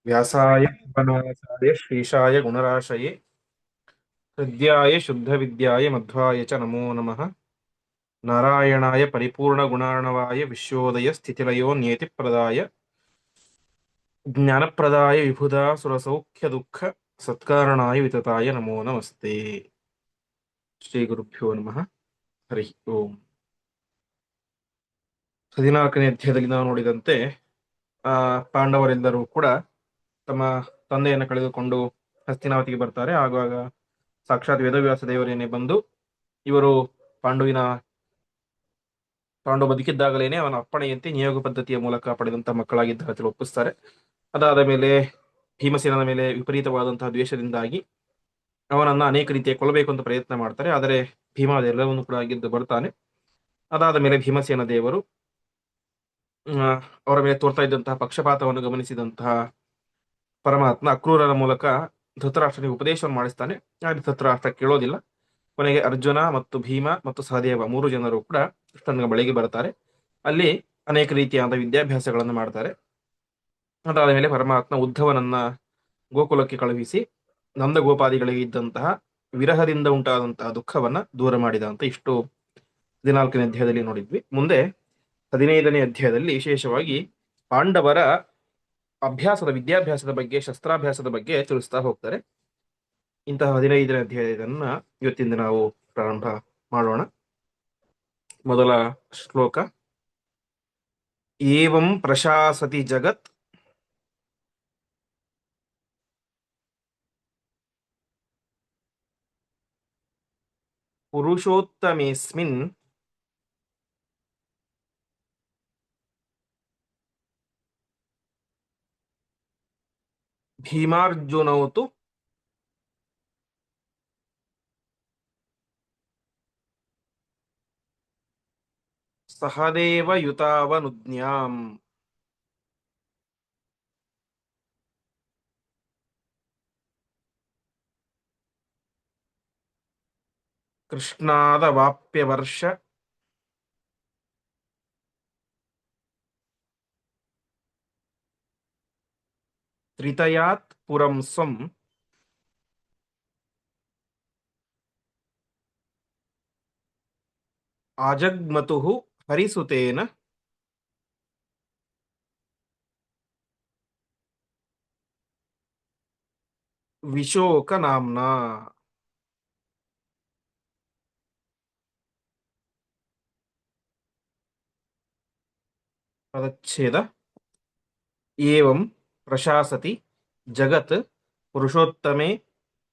व्यासाय भवनाशाय श्रीशाय गुणराशये हृद्याय शुद्धविद्याय मध्वाय च नमो नमः। नारायणाय परिपूर्णगुणार्णवाय विश्वोदय स्थितिलयो नियतिप्रदाय ज्ञानप्रदाय विबुधा सुरसौख्यदुःख सत्कारणाय वितताय नमो नमस्ते। ಶ್ರೀಗುರುಭ್ಯೋ ನಮಃ. ಹರಿ ಓಂ. 14ನೇ ಅಧ್ಯಾಯದಲ್ಲಿ ನಾವು ನೋಡಿದಂತೆ ಆ ಪಾಂಡವರೆಲ್ಲರೂ ಕೂಡ ತಮ್ಮ ತಂದೆಯನ್ನು ಕಳೆದುಕೊಂಡು ಹಸ್ತಿನಾವತಿಗೆ ಬರ್ತಾರೆ. ಆಗಾಗ ಸಾಕ್ಷಾತ್ ವೇದವ್ಯಾಸ ದೇವರೇನೆ ಬಂದು ಇವರು ಪಾಂಡುವಿನ ಪಾಂಡು ಬದುಕಿದ್ದಾಗಲೇನೆ ಅವನ ಅಪ್ಪಣೆಯಂತೆ ನಿಯೋಗ ಪದ್ಧತಿಯ ಮೂಲಕ ಪಡೆದಂತ ಮಕ್ಕಳಾಗಿದ್ದ ಅಂತ ಒಪ್ಪಿಸ್ತಾರೆ. ಅದಾದ ಮೇಲೆ ಭೀಮಸೇನನ ಮೇಲೆ ವಿಪರೀತವಾದಂತಹ ದ್ವೇಷದಿಂದಾಗಿ ಅವನನ್ನ ಅನೇಕ ರೀತಿಯ ಕೊಲ್ಲಬೇಕು ಅಂತ ಪ್ರಯತ್ನ ಮಾಡ್ತಾರೆ. ಆದರೆ ಭೀಮ ಅದೆಲ್ಲವನ್ನು ಕೂಡ ಗೆದ್ದು ಬರ್ತಾನೆ. ಅದಾದ ಮೇಲೆ ಭೀಮಸೇನ ದೇವರು ಅವರ ಮೇಲೆ ತೋರ್ತಾ ಇದ್ದಂತಹ ಪಕ್ಷಪಾತವನ್ನು ಗಮನಿಸಿದಂತಹ ಪರಮಾತ್ಮ ಅಕ್ರೂರರ ಮೂಲಕ ಧೃತರಾಷ್ಟ್ರನಿಗೆ ಉಪದೇಶವನ್ನು ಮಾಡಿಸ್ತಾನೆ. ಆದರೆ ಧೃತರಾಷ್ಟ್ರ ಕೇಳೋದಿಲ್ಲ. ಕೊನೆಗೆ ಅರ್ಜುನ ಮತ್ತು ಭೀಮ ಮತ್ತು ಸಹದೇವ 3 ಜನರು ಕೂಡ ಕೃಷ್ಣನ ಬಳಿಗೆ ಬರ್ತಾರೆ. ಅಲ್ಲಿ ಅನೇಕ ರೀತಿಯಾದ ವಿದ್ಯಾಭ್ಯಾಸಗಳನ್ನು ಮಾಡ್ತಾರೆ. ಅದಾದ ಮೇಲೆ ಪರಮಾತ್ಮ ಉದ್ಧವನನ್ನ ಗೋಕುಲಕ್ಕೆ ಕಳುಹಿಸಿ ನಂದಗೋಪಾದಿಗಳಿಗೆ ಇದ್ದಂತಹ ವಿರಹದಿಂದ ಉಂಟಾದಂತಹ ದುಃಖವನ್ನ ದೂರ ಮಾಡಿದ ಅಂತ ಇಷ್ಟು 14ನೇ ಅಧ್ಯಾಯದಲ್ಲಿ ನೋಡಿದ್ವಿ. ಮುಂದೆ 15ನೇ ಅಧ್ಯಾಯದಲ್ಲಿ ವಿಶೇಷವಾಗಿ ಪಾಂಡವರ ವಿದ್ಯಾಭ್ಯಾಸದ ಬಗ್ಗೆ, ಶಸ್ತ್ರಾಭ್ಯಾಸದ ಬಗ್ಗೆ ತಿಳಿಸ್ತಾ ಹೋಗ್ತಾರೆ. ಇಂತಹ 15ನೇ ಅಧ್ಯಾಯದನ್ನ ಇವತ್ತಿಂದ ನಾವು ಪ್ರಾರಂಭ ಮಾಡೋಣ. ಮೊದಲ ಶ್ಲೋಕ. ಏವಂ ಪ್ರಶಾಸತಿ ಜಗತ್ ಪುರುಷೋತ್ತಮೇಸ್ಮಿನ್ ಭೀಮಾರ್ಜುನೌತು ಸಹದೇವಯುತಾವನುಜ್ಞಾಂ. ಕೃಷ್ಣಾದವಾಪ್ಯವರ್ಷ ತ್ರಿತಯಾತ್ ಪುರಂ ಸ್ವಂ ಆಜಗ್ಮತುಃ ಹರಿಸುತೇನ ವಿಶೋಕ ನಾಮ್ನಾ. ಪದಚ್ಛೇದ. ಏವಂ ಪ್ರಶಾಸತಿ ಜಗತ್ ಪುರುಷೋತ್ತಮೇ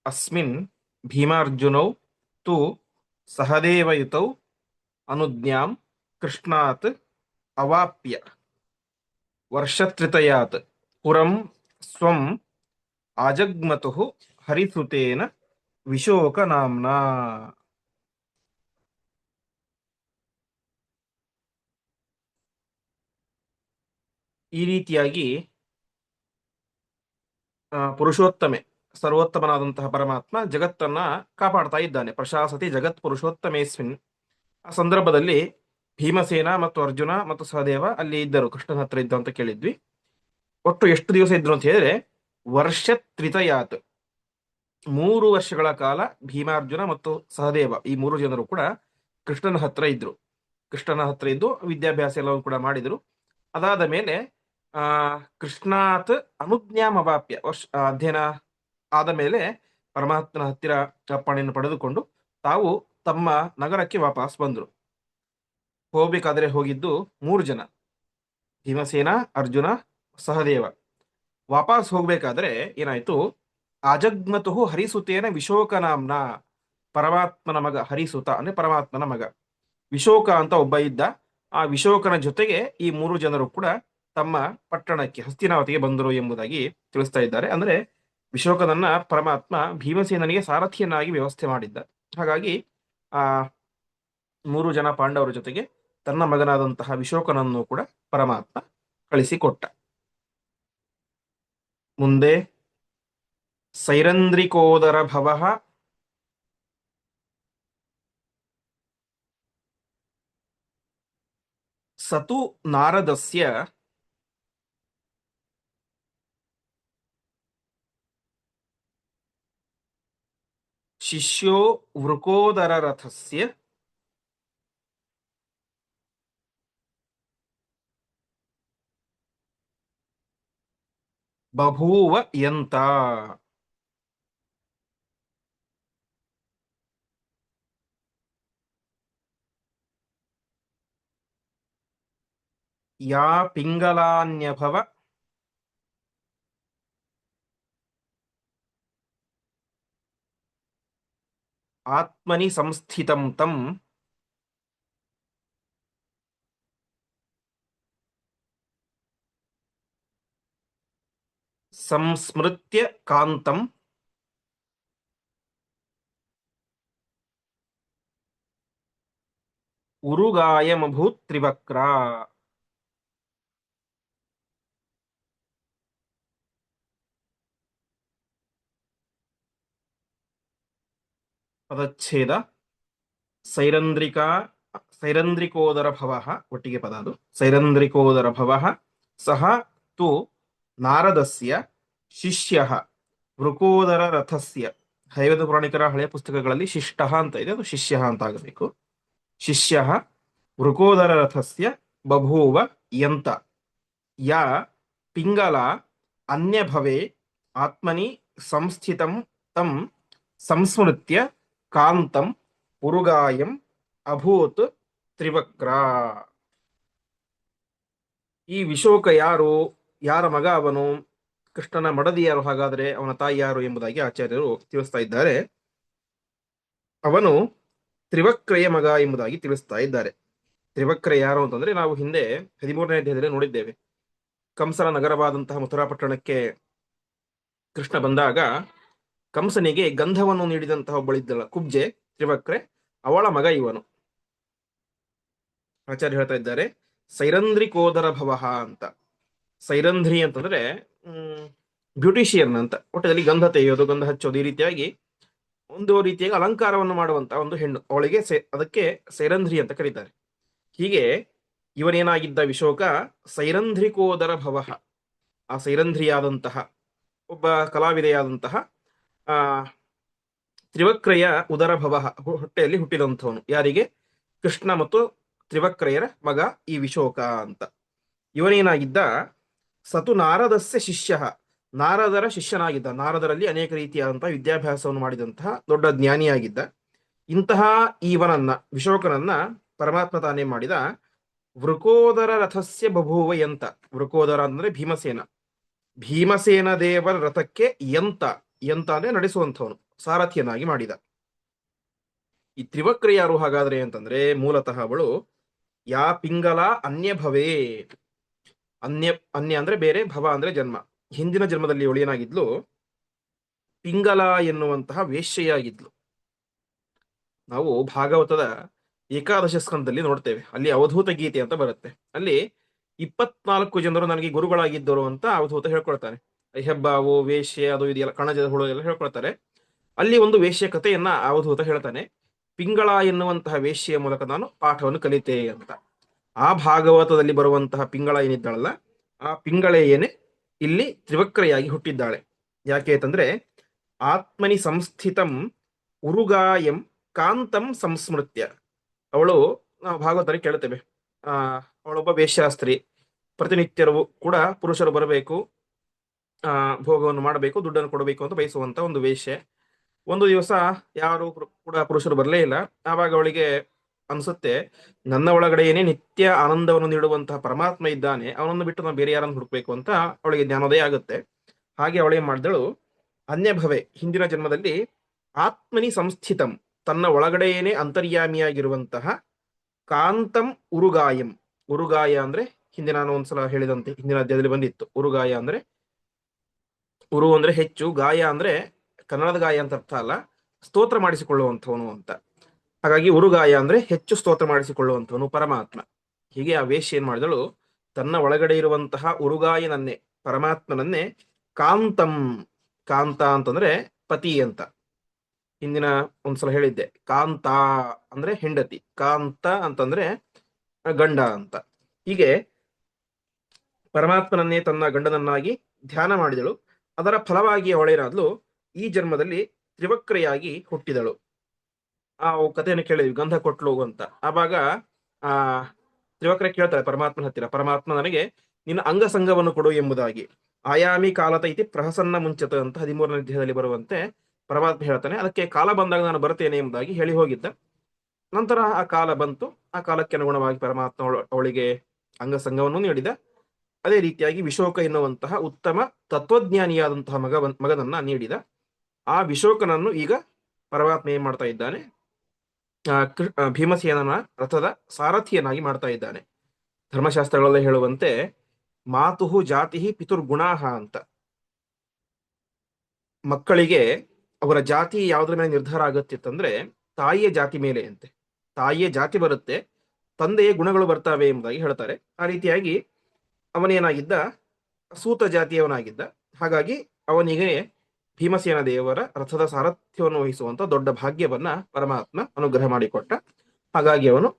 ಅಸ್ಮಿನ್ ಭೀಮಾರ್ಜುನೌ ತು ಸಹದೇವಯುತೌ ಅನುಜ್ಞಾಂ ಕೃಷ್ಣಾತ್ ಅವಾಪ್ಯ ವರ್ಷತ್ರಿತಯಾತ್ ಪುರಂ ಸ್ವಂ ಆಜಗ್ಮತುಃ ಹರಿಸುತೇನ ವಿಶೋಕ ನಾಮ್ನಾ. ಈ ರೀತಿಯಾಗಿ ಪುರುಷೋತ್ತಮೆ, ಸರ್ವೋತ್ತಮನಾದಂತಹ ಪರಮಾತ್ಮ ಜಗತ್ತನ್ನ ಕಾಪಾಡ್ತಾ ಇದ್ದಾನೆ. ಪ್ರಶಾಸತಿ ಜಗತ್ ಪುರುಷೋತ್ತಮೇಸ್ಮಿನ್. ಆ ಸಂದರ್ಭದಲ್ಲಿ ಭೀಮಸೇನ ಮತ್ತು ಅರ್ಜುನ ಮತ್ತು ಸಹದೇವ ಅಲ್ಲಿ ಇದ್ದರು, ಕೃಷ್ಣನ ಹತ್ರ ಇದ್ದ ಅಂತ ಕೇಳಿದ್ವಿ. ಒಟ್ಟು ಎಷ್ಟು ದಿವಸ ಇದ್ರು ಅಂತ ಹೇಳಿದ್ರೆ ವರ್ಷತ್ರಿತಯಾತ್, 3 ವರ್ಷಗಳ ಕಾಲ ಭೀಮಾರ್ಜುನ ಮತ್ತು ಸಹದೇವ ಈ 3 ಜನರು ಕೂಡ ಕೃಷ್ಣನ ಹತ್ರ ಇದ್ರು. ಕೃಷ್ಣನ ಹತ್ರ ಇದ್ದು ವಿದ್ಯಾಭ್ಯಾಸ ಎಲ್ಲವೂ ಕೂಡ ಮಾಡಿದ್ರು. ಅದಾದ ಮೇಲೆ ಆ ಕೃಷ್ಣಾತ್ ಅನುಜ್ಞಾಂ ಅವಾಪ್ಯ, ಅಧ್ಯಯನ ಆದ ಮೇಲೆ ಪರಮಾತ್ಮನ ಹತ್ತಿರ ಅಪ್ಪಣೆಯನ್ನು ಪಡೆದುಕೊಂಡು ತಾವು ತಮ್ಮ ನಗರಕ್ಕೆ ವಾಪಸ್ ಬಂದರು. ಹೋಗ್ಬೇಕಾದ್ರೆ ಹೋಗಿದ್ದು 3 ಜನ, ಭೀಮಸೇನ, ಅರ್ಜುನ, ಸಹದೇವ. ವಾಪಸ್ ಹೋಗ್ಬೇಕಾದ್ರೆ ಏನಾಯ್ತು, ಅಜಗ್ಮತುಃ ಹರಿಸುತೇನ ವಿಶೋಕ ನಾಮ್ನ. ಪರಮಾತ್ಮನ ಮಗ ಹರಿಸುತ ಅಂದ್ರೆ ಪರಮಾತ್ಮನ ಮಗ ವಿಶೋಕ ಅಂತ ಒಬ್ಬ ಇದ್ದ. ಆ ವಿಶೋಕನ ಜೊತೆಗೆ ಈ 3 ಜನರು ಕೂಡ ತಮ್ಮ ಪಟ್ಟಣಕ್ಕೆ ಹಸ್ತಿನಾವತಿಗೆ ಬಂದರು ಎಂಬುದಾಗಿ ತಿಳಿಸ್ತಾ ಇದ್ದಾರೆ. ಅಂದ್ರೆ ವಿಶೋಕನನ್ನ ಪರಮಾತ್ಮ ಭೀಮಸೇನನಿಗೆ ಸಾರಥಿಯನ್ನಾಗಿ ವ್ಯವಸ್ಥೆ ಮಾಡಿದ್ದ. ಹಾಗಾಗಿ ಆ 3 ಜನ ಪಾಂಡವರ ಜೊತೆಗೆ ತನ್ನ ಮಗನಾದಂತಹ ವಿಶೋಕನನ್ನು ಕೂಡ ಪರಮಾತ್ಮ ಕಳಿಸಿಕೊಟ್ಟ. ಮುಂದೆ ಸೈರಂದ್ರಿಕೋದರ ಭವಃ ಸತು ನಾರದಸ್ಯ ಶಿಷ್ಯೋ ವೃಕೋದರ ರಥಸ್ಯ ಬಭೂವ ಯಂತ. ಯಾ ಪಿಂಗಲಾನ್ಯಭವ ಆತ್ಮನಿ ಸಂಸ್ಥಿತಂ ತಂ ಸಂಸ್ಮೃತ್ಯ ಕಾಂತಂ ಉರುಗಾಯಮಭೂತ್ ತ್ರಿವಕ್ರ. ಪದಚ್ಛೇದ ಸೈರಂಧ್ರಿಕಾ ಸೈರಂಧ್ರಿಕೋದರ ಭವ, ಒಟ್ಟಿಗೆ ಪದ ಅದು. ಸೈರಂಧ್ರಿಕೋದರ ಭವ ಸಹ ತು ನಾರದಸ್ಯ ಶಿಷ್ಯ ವೃಕೋದರ ರಥಸ್ಯ. ಹೈವೇದ ಪುರಾಣಿಕರ ಹಳೆಯ ಪುಸ್ತಕಗಳಲ್ಲಿ ಶಿಷ್ಟ ಅಂತ ಇದೆ, ಅದು ಶಿಷ್ಯ ಅಂತ ಆಗಬೇಕು. ಶಿಷ್ಯ ವೃಕೋದರ ರಥಸ್ಯ ಬಭೂವ ಯಂತ ಯಾ ಪಿಂಗಲ ಅನ್ಯಭವೆ ಆತ್ಮನಿ ಸಂಸ್ಥಿತಂ ತಂ ಸಂಸ್ಮೃತ್ಯ ಕಾಂತಂ ಉರುಗಾಯಂ ಅಭೂತ್ ತ್ರಿವಕ್ರ. ಈ ವಿಶೋಕ ಯಾರು, ಯಾರ ಮಗ ಅವನು, ಕೃಷ್ಣನ ಮಡದಿ ಯಾರು, ಹಾಗಾದರೆ ಅವನ ತಾಯಿ ಯಾರು ಎಂಬುದಾಗಿ ಆಚಾರ್ಯರು ತಿಳಿಸ್ತಾ ಇದ್ದಾರೆ. ಅವನು ತ್ರಿವಕ್ರೆಯ ಮಗ ಎಂಬುದಾಗಿ ತಿಳಿಸ್ತಾ ಇದ್ದಾರೆ. ತ್ರಿವಕ್ರೆ ಯಾರು ಅಂತಂದ್ರೆ, ನಾವು ಹಿಂದೆ 13ನೇ ಅಧ್ಯಾಯದಲ್ಲಿ ನೋಡಿದ್ದೇವೆ. ಕಂಸನ ನಗರವಾದಂತಹ ಮಥುರಾ ಪಟ್ಟಣಕ್ಕೆ ಕೃಷ್ಣ ಬಂದಾಗ ಕಂಸನಿಗೆ ಗಂಧವನ್ನು ನೀಡಿದಂತಹ ಒಬ್ಬಳಿದ್ದಳ ಕುಬ್ಜೆ, ತ್ರಿವಕ್ರೆ, ಅವಳ ಮಗ ಇವನು. ಆಚಾರ್ಯ ಹೇಳ್ತಾ ಇದ್ದಾರೆ ಸೈರಂಧ್ರಿಕೋದರ ಭವಃ ಅಂತ. ಸೈರಂಧ್ರಿ ಅಂತಂದ್ರೆ ಬ್ಯೂಟಿಷಿಯನ್ ಅಂತ. ಒಟ್ಟದಲ್ಲಿ ಗಂಧ ತೆಗೆಯೋದು, ಗಂಧ ಹಚ್ಚೋದು, ಈ ರೀತಿಯಾಗಿ ಒಂದು ರೀತಿಯಾಗಿ ಅಲಂಕಾರವನ್ನು ಮಾಡುವಂತ ಒಂದು ಹೆಣ್ಣು, ಅವಳಿಗೆ ಅದಕ್ಕೆ ಸೈರಂಧ್ರಿ ಅಂತ ಕರೀತಾರೆ. ಹೀಗೆ ಇವನೇನಾಗಿದ್ದ ವಿಶೋಕ ಸೈರಂಧ್ರಿಕೋದರ ಭವಃ, ಆ ಸೈರಂಧ್ರಿಯಾದಂತಹ ಒಬ್ಬ ಕಲಾವಿದೆಯಾದಂತಹ ತ್ರಿವಕ್ರೆಯ ಉದರ ಭವ, ಹೊಟ್ಟೆಯಲ್ಲಿ ಹುಟ್ಟಿದಂಥವನು. ಯಾರಿಗೆ? ಕೃಷ್ಣ ಮತ್ತು ತ್ರಿವಕ್ರೆಯರ ಮಗ ಈ ವಿಶೋಕ ಅಂತ. ಇವನೇನಾಗಿದ್ದ ಸತು ನಾರದಸ್ಯ ಶಿಷ್ಯ, ನಾರದರ ಶಿಷ್ಯನಾಗಿದ್ದ. ನಾರದರಲ್ಲಿ ಅನೇಕ ರೀತಿಯಾದಂತಹ ವಿದ್ಯಾಭ್ಯಾಸವನ್ನು ಮಾಡಿದಂತಹ ದೊಡ್ಡ ಜ್ಞಾನಿಯಾಗಿದ್ದ. ಇಂತಹ ಇವನನ್ನ, ವಿಶೋಕನನ್ನ, ಪರಮಾತ್ಮ ತಾನೇ ಮಾಡಿದ ವೃಕೋದರ ರಥಸ್ಯ ಬಭೂವ ಯಂತ. ವೃಕೋದರ ಅಂದ್ರೆ ಭೀಮಸೇನ, ಭೀಮಸೇನ ದೇವರ ರಥಕ್ಕೆ ಯಂತ, ಯಂತ ಅಂದ್ರೆ ನಡೆಸುವಂಥವನು, ಸಾರಥಿಯನ್ನಾಗಿ ಮಾಡಿದ. ಈ ತ್ರಿವಕ್ರೆ ಯಾರು ಹಾಗಾದ್ರೆ ಅಂತಂದ್ರೆ, ಮೂಲತಃ ಅವಳು ಯಾ ಪಿಂಗಲ ಅನ್ಯಭವೇ. ಅನ್ಯ ಅಂದ್ರೆ ಬೇರೆ, ಭವ ಅಂದ್ರೆ ಜನ್ಮ. ಹಿಂದಿನ ಜನ್ಮದಲ್ಲಿ ಅವಳು ಏನಾಗಿದ್ಲು? ಪಿಂಗಲ ಎನ್ನುವಂತಹ ವೇಶ್ಯೆಯಾಗಿದ್ಲು. ನಾವು ಭಾಗವತದ ಏಕಾದಶ ಸ್ಕಂದದಲ್ಲಿ ನೋಡ್ತೇವೆ, ಅಲ್ಲಿ ಅವಧೂತ ಗೀತೆ ಅಂತ ಬರುತ್ತೆ. ಅಲ್ಲಿ 24 ಜನರು ನನಗೆ ಗುರುಗಳಾಗಿದ್ದರು ಅಂತ ಅವಧೂತ ಹೇಳ್ಕೊಳ್ತಾನೆ. ಹೆಬ್ಬಾವು, ವೇಶ್ಯೆ, ಅದು ಇದೆಯಲ್ಲ, ಕಣಜದ ಹುಳು ಎಲ್ಲ ಹೇಳ್ಕೊಳ್ತಾರೆ. ಅಲ್ಲಿ ಒಂದು ವೇಶ್ಯ ಕಥೆಯನ್ನ ಅವಧೂತ ಹೇಳ್ತಾನೆ. ಪಿಂಗಳ ಎನ್ನುವಂತಹ ವೇಶ್ಯೆಯ ಮೂಲಕ ನಾನು ಪಾಠವನ್ನು ಕಲಿತೆ ಅಂತ. ಆ ಭಾಗವತದಲ್ಲಿ ಬರುವಂತಹ ಪಿಂಗಳ ಏನಿದ್ದಾಳಲ್ಲ, ಆ ಪಿಂಗಳೆಯೇನೆ ಇಲ್ಲಿ ತ್ರಿವಕ್ರೆಯಾಗಿ ಹುಟ್ಟಿದ್ದಾಳೆ. ಯಾಕೆ ಅಂತಂದ್ರೆ, ಆತ್ಮನಿ ಸಂಸ್ಥಿತಂ ಉರುಗಾಯಂ ಕಾಂತಂ ಸಂಸ್ಮೃತ್ಯ. ಅವಳು, ನಾವು ಭಾಗವತದಲ್ಲಿ ಕೇಳ್ತೇವೆ, ಅವಳೊಬ್ಬ ವೇಶ್ಯಾಸ್ತ್ರಿ. ಪ್ರತಿನಿತ್ಯರು ಕೂಡ ಪುರುಷರು ಬರಬೇಕು, ಭೋಗವನ್ನು ಮಾಡಬೇಕು, ದುಡ್ಡನ್ನು ಕೊಡಬೇಕು ಅಂತ ಬಯಸುವಂತ ಒಂದು ವೇಶ್ಯೆ. ಒಂದು ದಿವಸ ಯಾರು ಕೂಡ ಪುರುಷರು ಬರಲೇ ಇಲ್ಲ. ಆವಾಗ ಅವಳಿಗೆ ಅನ್ಸುತ್ತೆ, ನನ್ನ ಒಳಗಡೆಯೇನೆ ನಿತ್ಯ ಆನಂದವನ್ನು ನೀಡುವಂತಹ ಪರಮಾತ್ಮ ಇದ್ದಾನೆ, ಅವನನ್ನು ಬಿಟ್ಟು ನಾವು ಬೇರೆ ಯಾರನ್ನು ಹುಡುಕ್ಬೇಕು ಅಂತ ಅವಳಿಗೆ ಜ್ಞಾನೋದಯ ಆಗುತ್ತೆ. ಹಾಗೆ ಅವಳೇನ್ ಮಾಡಿದಳು, ಅನ್ಯಭವೆ, ಹಿಂದಿನ ಜನ್ಮದಲ್ಲಿ ಆತ್ಮನಿ ಸಂಸ್ಥಿತಂ, ತನ್ನ ಒಳಗಡೆಯೇನೆ ಅಂತರ್ಯಾಮಿಯಾಗಿರುವಂತಹ ಕಾಂತಂ ಉರುಗಾಯಂ. ಉರುಗಾಯ ಅಂದ್ರೆ ಹಿಂದೆ ನಾನು ಒಂದ್ಸಲ ಹೇಳಿದಂತೆ ಹಿಂದಿನ ಅಧ್ಯಾಯದಲ್ಲಿ ಬಂದಿತ್ತು. ಉರುಗಾಯ ಅಂದ್ರೆ, ಉರು ಅಂದ್ರೆ ಹೆಚ್ಚು, ಗಾಯ ಅಂದ್ರೆ ಕನ್ನಡದ ಗಾಯ ಅಂತ ಅರ್ಥ ಅಲ್ಲ, ಸ್ತೋತ್ರ ಮಾಡಿಸಿಕೊಳ್ಳುವಂಥವನು ಅಂತ. ಹಾಗಾಗಿ ಉರುಗಾಯ ಅಂದ್ರೆ ಹೆಚ್ಚು ಸ್ತೋತ್ರ ಮಾಡಿಸಿಕೊಳ್ಳುವಂಥವನು ಪರಮಾತ್ಮ. ಹೀಗೆ ಆ ವೇಶ್ಯ ಏನ್ ಮಾಡಿದಳು, ತನ್ನ ಒಳಗಡೆ ಇರುವಂತಹ ಉರುಗಾಯನನ್ನೇ, ಪರಮಾತ್ಮನನ್ನೇ ಕಾಂತಂ, ಕಾಂತ ಅಂತಂದ್ರೆ ಪತಿ ಅಂತ ಹಿಂದಿನ ಒಂದ್ಸಲ ಹೇಳಿದ್ದೆ. ಕಾಂತ ಅಂದ್ರೆ ಹೆಂಡತಿ, ಕಾಂತ ಅಂತಂದ್ರೆ ಗಂಡ ಅಂತ. ಹೀಗೆ ಪರಮಾತ್ಮನನ್ನೇ ತನ್ನ ಗಂಡನನ್ನಾಗಿ ಧ್ಯಾನ ಮಾಡಿದಳು. ಅದರ ಫಲವಾಗಿ ಅವಳೇನಾದ್ಲು, ಈ ಜನ್ಮದಲ್ಲಿ ತ್ರಿವಕ್ರೆಯಾಗಿ ಹುಟ್ಟಿದಳು. ಆ ಕಥೆಯನ್ನು ಕೇಳಿದ್ವಿ, ಗಂಧ ಕೊಟ್ಲು ಅಂತ. ಆವಾಗ ಆ ತ್ರಿವಕ್ರೆ ಕೇಳ್ತಾಳೆ ಪರಮಾತ್ಮನ ಹತ್ತಿರ, ಪರಮಾತ್ಮ ನನಗೆ ನಿನ್ನ ಅಂಗಸಂಗವನ್ನು ಕೊಡು ಎಂಬುದಾಗಿ. ಆಯಾಮಿ ಕಾಲತ ಇತಿ ಪ್ರಹಸನ್ನ ಮುಂಚತ ಅಂತ 13ನೇ ಅಧ್ಯಾಯದಲ್ಲಿ ಬರುವಂತೆ ಪರಮಾತ್ಮ ಹೇಳ್ತಾನೆ. ಅದಕ್ಕೆ ಕಾಲ ಬಂದಾಗ ನಾನು ಬರ್ತೇನೆ ಎಂಬುದಾಗಿ ಹೇಳಿ ಹೋಗಿದ್ದ. ನಂತರ ಆ ಕಾಲ ಬಂತು. ಆ ಕಾಲಕ್ಕೆ ಅನುಗುಣವಾಗಿ ಪರಮಾತ್ಮ ಅವಳಿಗೆ ಅಂಗಸಂಗವನ್ನು ನೀಡಿದ. ಅದೇ ರೀತಿಯಾಗಿ ವಿಶೋಕ ಎನ್ನುವಂತಹ ಉತ್ತಮ ತತ್ವಜ್ಞಾನಿಯಾದಂತಹ ಮಗನನ್ನ ನೀಡಿದ. ಆ ವಿಶೋಕನನ್ನು ಈಗ ಪರಮಾತ್ಮ ಏನ್ ಮಾಡ್ತಾ ಇದ್ದಾನೆ, ಭೀಮಸೇನನ ರಥದ ಸಾರಥಿಯನ್ನಾಗಿ ಮಾಡ್ತಾ ಇದ್ದಾನೆ. ಧರ್ಮಶಾಸ್ತ್ರಗಳಲ್ಲಿ ಹೇಳುವಂತೆ ಮಾತುಹು ಜಾತಿ ಪಿತುರ್ಗುಣಾಹ ಅಂತ. ಮಕ್ಕಳಿಗೆ ಅವರ ಜಾತಿ ಯಾವುದ್ರ ಮೇಲೆ ನಿರ್ಧಾರ ಆಗುತ್ತಿತ್ತಂದ್ರೆ ತಾಯಿಯ ಜಾತಿ ಮೇಲೆ ಅಂತೆ. ತಾಯಿಯ ಜಾತಿ ಬರುತ್ತೆ, ತಂದೆಯ ಗುಣಗಳು ಬರ್ತಾವೆ ಎಂಬುದಾಗಿ ಹೇಳ್ತಾರೆ. ಆ ರೀತಿಯಾಗಿ ಅವನೇನಾಗಿದ್ದ, ಸೂತ ಜಾತಿಯವನಾಗಿದ್ದ. ಹಾಗಾಗಿ ಅವನಿಗೆ ಭೀಮಸೇನ ದೇವರ ರಥದ ಸಾರಥ್ಯವನ್ನು ವಹಿಸುವಂತ ದೊಡ್ಡ ಭಾಗ್ಯವನ್ನ ಪರಮಾತ್ಮ ಅನುಗ್ರಹ ಮಾಡಿಕೊಟ್ಟ. ಹಾಗಾಗಿ ಅವನು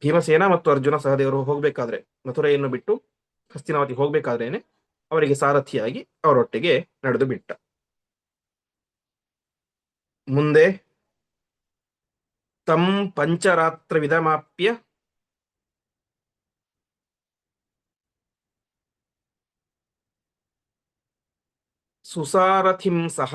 ಭೀಮಸೇನ ಮತ್ತು ಅರ್ಜುನ ಸಹದೇವರು ಹೋಗ್ಬೇಕಾದ್ರೆ, ಮಥುರೆಯನ್ನು ಬಿಟ್ಟು ಹಸ್ತಿನಾವತಿ ಹೋಗ್ಬೇಕಾದ್ರೇನೆ ಅವರಿಗೆ ಸಾರಥಿಯಾಗಿ ಅವರೊಟ್ಟಿಗೆ ನಡೆದು ಬಿಟ್ಟ. ಮುಂದೆ ತಂ ಪಂಚರಾತ್ರ ವಿಧಮಾಪ್ಯ ಸುಸಾರಥಿಂ ಸಹ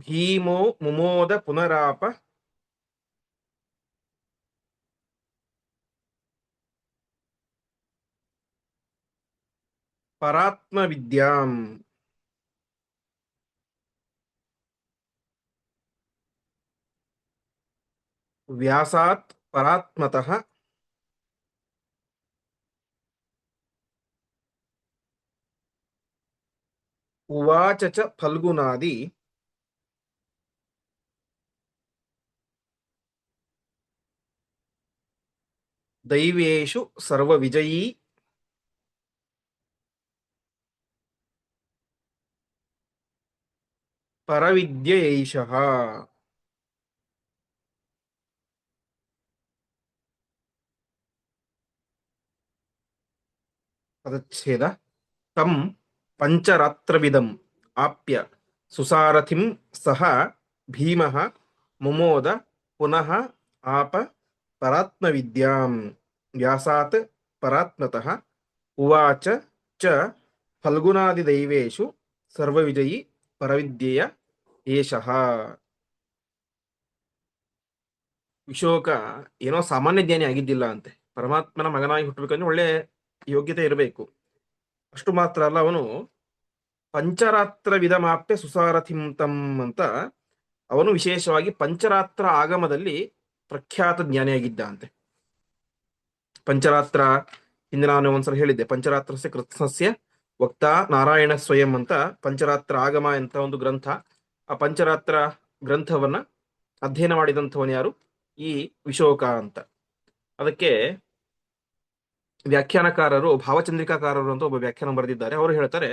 ಭೀಮೋ ಮುಮೋದ ಪುನರಾಪ ಪರಾತ್ಮ ವಿದ್ಯಾಂ. ವ್ಯಾಸಾತ್ ಪರಾತ್ಮತಃ ಉವಾಚ ಚ ಫಲ್ಗುನಾದಿ ದೈವೇಶು ಸರ್ವವಿಜಯೀ ಪರವಿದ್ಯೈಷಃ. ಪದಚ್ಛೇದ. ತಂ ಪಂಚರಾತ್ರವಿದಂ ಆಪ್ಯ ಸುಸಾರಥಿಂ ಸಹ ಭೀಮಃ ಮುಮೋದ ಪುನಃ ಆಪ ಪರಾತ್ಮವಿದ್ಯಾಂ. ವ್ಯಾಸಾತ್ ಪರಾತ್ಮತಃ ಉವಾಚ ಚ ಫಲ್ಗುನಾದಿದೈವೇಶು ಸರ್ವವಿಜಯಿ ಪರವಿದ್ಯೆಯ ಏಷಃ. ವಿಶೋಕ ಏನೋ ಸಾಮಾನ್ಯ ಜ್ಞಾನಿ ಆಗಿದ್ದಿಲ್ಲ ಅಂತೆ. ಪರಮಾತ್ಮನ ಮಗನಾಗಿ ಹುಟ್ಟಬೇಕಂದ್ರೆ ಒಳ್ಳೆ ಯೋಗ್ಯತೆ ಇರಬೇಕು. ಅಷ್ಟು ಮಾತ್ರ ಅಲ್ಲ, ಅವನು ಪಂಚರಾತ್ರ ವಿಧಮಾಪ್ಯ ಸುಸಾರಥಿಂ ತಂ ಅಂತ ಅವನು ವಿಶೇಷವಾಗಿ ಪಂಚರಾತ್ರ ಆಗಮದಲ್ಲಿ ಪ್ರಖ್ಯಾತ ಜ್ಞಾನಿಯಾಗಿದ್ದ ಅಂತೆ. ಪಂಚರಾತ್ರ ಹಿಂದೆ ನಾನು ಒಂದ್ಸಲ ಹೇಳಿದ್ದೆ, ಪಂಚರಾತ್ರಸ್ಯ ಕೃತ್ಸ್ನಸ್ಯ ವಕ್ತಾ ನಾರಾಯಣ ಸ್ವಯಂ ಅಂತ ಪಂಚರಾತ್ರ ಆಗಮ ಅಂತ ಒಂದು ಗ್ರಂಥ. ಆ ಪಂಚರಾತ್ರ ಗ್ರಂಥವನ್ನ ಅಧ್ಯಯನ ಮಾಡಿದಂಥವನು ಯಾರು? ಈ ವಿಶೋಕ ಅಂತ. ಅದಕ್ಕೆ ವ್ಯಾಖ್ಯಾನಕಾರರು, ಭಾವಚಂದ್ರಿಕಾಕಾರರು ಅಂತ ಒಬ್ಬ ವ್ಯಾಖ್ಯಾನ ಬರೆದಿದ್ದಾರೆ. ಅವರು ಹೇಳ್ತಾರೆ,